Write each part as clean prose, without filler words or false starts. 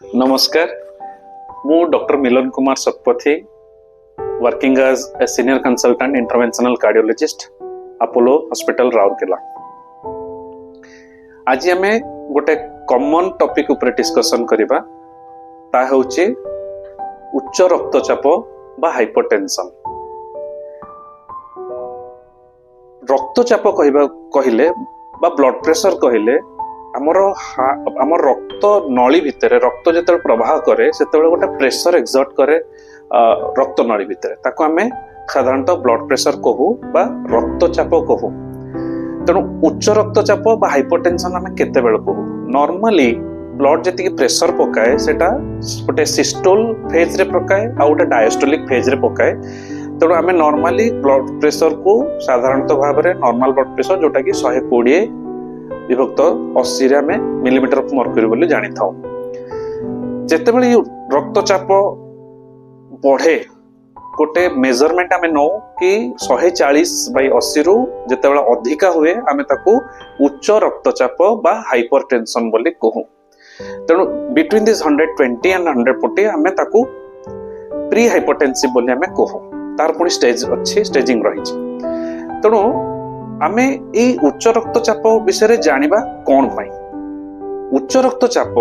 नमस्कार, मु doctor Milan Kumar Satpathy, working as a senior consultant interventional cardiologist, Apollo hospital Rourkela. आज आमे गोटे कॉमन टॉपिक ऊपर डिस्कशन करिबा, ता होची उच्च रक्तचाप बा हाइपरटेंशन। रक्तचाप कहले बा ब्लड प्रेशर कहले आमर रक्त नली भितर रक्त जो प्रवाह करे से गोटे प्रेशर एक्सर्ट करे रक्त नली भितर, ताको आमे साधारणतः ब्लड प्रेशर कहू बा रक्तचाप कहू। तेणु उच्च रक्तचाप बा हाइपरटेंशन आमे केते बेल कहू। नॉर्मली ब्लड जति प्रेशर पकाए सेटा गोटे सिस्टोल फेज रे पकाए आ गोटे डायस्टोलिक फेज रे पकाए। तेणु आमे नॉर्मली ब्लड प्रेशर को साधारणतः भाव में नॉर्मल ब्लड प्रेशर जोटा कि 120 विभक्त 80 रे आमे मिलीमीटर ऑफ मर्क्यूरी बोली जानि थाउ। जेतेबेले रक्तचाप बढ़े गोटे मेजरमेंट आमे नो कि 140/80 रु जेतेबेले अधिका हुए आमे ताकू उच्च रक्तचाप बा हाइपरटेंशन बोली कहू। तेणु बिटवीन दिस 120 एंड 140 आमे ताकू प्री हाइपरटेंसिव बोली आमे कहू। तार पुणी स्टेज अच्छी स्टेजिंग रही। तेणु आमे ए उच्च रक्तचाप विषय जानिबा कौन पाई। उच्च रक्तचाप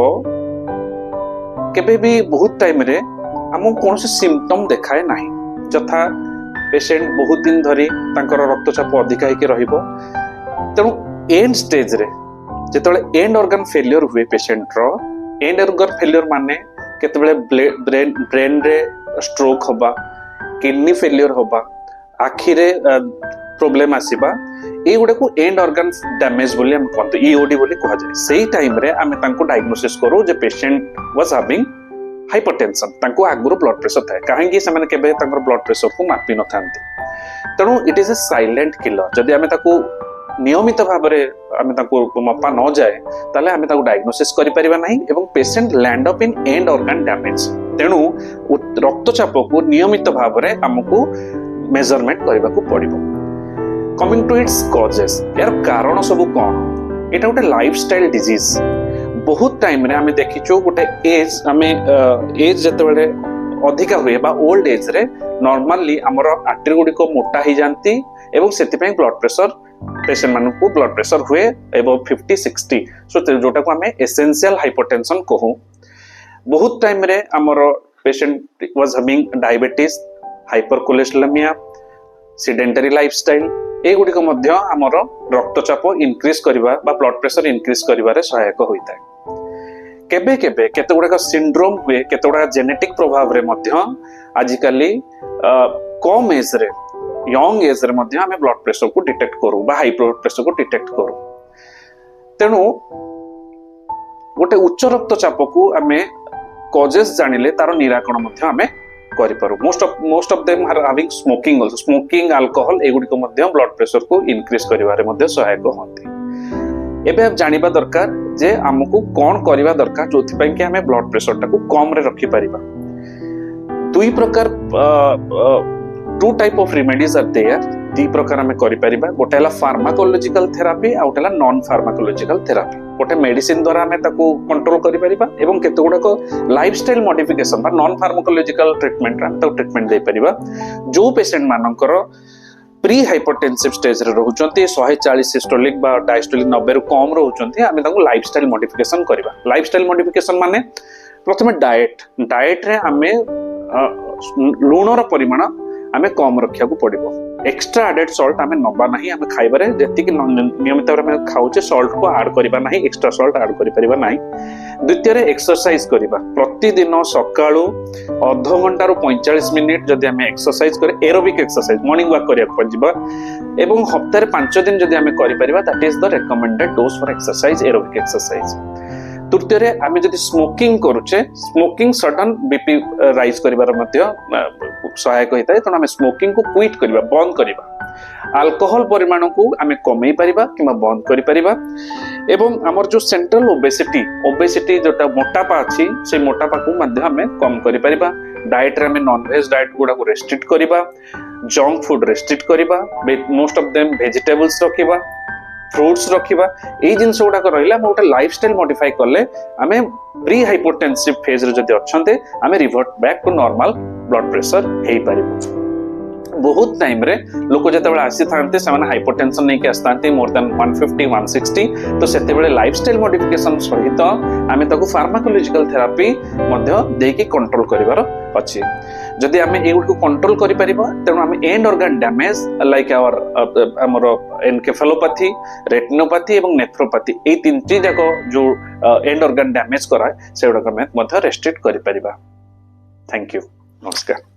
केबे भी बहुत टाइम रे हमको कौन से सिम्पटम देखाए नाही, जथा पेशेंट बहुत दिन धरी तांकर रक्तचाप अधिका होके रहिबो। तेणु एंड स्टेज रे जेतेबेले एंड ऑर्गन फेलियर हुए पेशेंट रो, एंड ऑर्गन फेलियर माने केतेबेले ब्रेन रे स्ट्रोक होबा, किडनी फेलियर होबा, आखि रे प्रॉब्लम आसीबा, ए गुडे को एंड ऑर्गन डैमेज बोली हम कहते ईओडी बोली कहा जाए। सही टाइम रे आमे तांको डायग्नोसिस करू जे पेशेंट वाज हैविंग हाइपरटेंशन। तांको आगुरो ब्लड प्रेशर थाए, काहेकि से माने केबे तांकर ब्लड प्रेशर को मापी न थांती। तेणु it is a silent killer. जदि आमे ताको नियमित भाव रे आमे ताको मपा न जाए ताले आमे ताको डायग्नोसिस करि परिबा नाही एवं patient land up in and organ damage. तेणु रक्तचाप को नियमित भाव रे हमको मेजरमेंट करबा को पड़िबो। कमिंग टू इट्स कॉजेस, यार कारण सब कौन? एटा गोटे लाइफस्टाइल डिजीज। बहुत टाइम रे आमे देखिचो गोटे एज आमे एज जतबेले अधिका हुए बा ओल्ड एज रे नॉर्मली हमर आर्टरी गुडी को मोटा ही जानती एवं सेति पय ब्लड प्रेशर पेशेंट मानन को ब्लड प्रेशर हुए एबव 50-60। सो जोटा को आमे एसेंशियल हाइपरटेंशन कहू। बहुत टाइम रे हमर patient was having diabetes, hypercholesterolaemia, sedentary lifestyle, एगुड़ी को मध्य आमर रक्तचाप इनक्रीज करबा बा ब्लड प्रेशर इनक्रीज करिवारे सहायक होइता है। केबे केबे केते गुडा सिंड्रोम हुए, केते गुडा जेनेटिक प्रभाव रे मध्य आजिकाली कम एज रे यंग एज रे मध्य हमें ब्लड प्रेशर को डिटेक्ट करू बा हाई ब्लड प्रेशर को डिटेक्ट करू। तेणु गोटे उच्च रक्तचाप को हमें कॉजेस जानिले तार निराकरण मध्य हमें करि पारू। Most of them are having smoking also. Smoking, alcohol एगुडी को मध्य ब्लड प्रेशर को इनक्रीज करिवारे मध्य सहायक होंती। एबे आप जानिबा दरकार जे हमकु कोन करिवा दरकार जोथि पय कि हमें ब्लड प्रेशर टाको कम रे रखि परिबा। दुई प्रकार two type of remedies are there. दी प्रकार हमें करि परिबा। गोटे हला फार्माकोलॉजिकल थेरापी आ गोटे हला नॉन फार्माकोलॉजिकल थेरापी। गोटे मेडिसिन द्वारा हमें ताको कंट्रोल करि परिबा एवं केते गुडा को लाइफस्टाइल मॉडिफिकेशन बा नॉन फार्माकोलॉजिकल ट्रीटमेंट रा ताको ट्रीटमेंट दे परिबा। जो पेशेंट मानकर प्री हाइपरटेंसिव स्टेज रे रहउचंती 140 सिस्टोलिक बा डायस्टोलिक 90 रु कम रहउचंती, हमें ताको लाइफस्टाइल मॉडिफिकेशन करबा। लाइफस्टाइल मॉडिफिकेशन माने प्रथमे डाइट रे हमें लूणर परिमाण हमें कम रखिया को पड़िबो। एक्स्ट्रा एडेड सॉल्ट हमें नबा नहीं। हमें खाइबारे जेति कि नियमित हमें खाउचे सॉल्ट को ऐड करिबा नहीं, एक्स्ट्रा सॉल्ट ऐड करि परिबा नहीं। द्वितीय रे एक्सरसाइज करिबा। प्रतिदिन सकाळू आधा घंटा रु 45 मिनिट जदि हमें एक्सरसाइज करे, एरोबिक एक्सरसाइज मॉर्निंग वॉक करिया पजिबा एवं हफ्ते रे 5 दिन जदि हमें करि परिबा, that is the recommended dose for exercise, aerobic exercise. तृतीय रे आमे जदि स्मोकिंग करूचे, स्मोकिंग सडन बीपी राइज करिवार मध्य सहायक होता है। तेणु आमे स्मोकिंग को क्विट करिबा, बंद करिबा। अल्कोहल परिमाण को आमे कमेई परिबा किंबा बंद करि परिबा। एवं हमर जो सेंट्रल ओबेसिटी जोटा मोटापा अछि से मोटापा को मध्य हमें कम करि परिबा। डाइट रे हमें नॉन वेज डाइट गुडा को रेस्ट्रिक्ट करिबा, जंक फूड रेस्ट्रिक्ट करिबा, मोस्ट ऑफ देम वेजिटेबल्स रखिबा, फ्रुट्स रखिबा एई जिंस गुडा रहिला हम गोटे लाइफस्टाइल मॉडिफाई करले आमे प्री हाइपोटेंसिव फेज रे जदी अछन्ते आमे revert back to normal blood pressure हेई परिबो बहुत टाइम रे लोक जेतेबेले आसी थांते से हाइपोटेंशन नहीं के आस्तांते मोर देन 150 160 तो सेतेबेले लाइफस्टाइल मॉडिफिकेशन सहित आमे ताको फार्माकोलॉजिकल थेरापी मध्ये देकी कंट्रोल करिवार अछि जदि आमे ए को कंट्रोल करि परिबा तेनु आमे end organ damage like our encephalopathy retinopathy एवं नेफ्रोपैथी ए तीनटी जाको जो एंड ऑर्गन डैमेज कराय सेउडा आमे मध्ये रेस्ट्रिक्ट करि परिबा थैंक यू नमस्कार।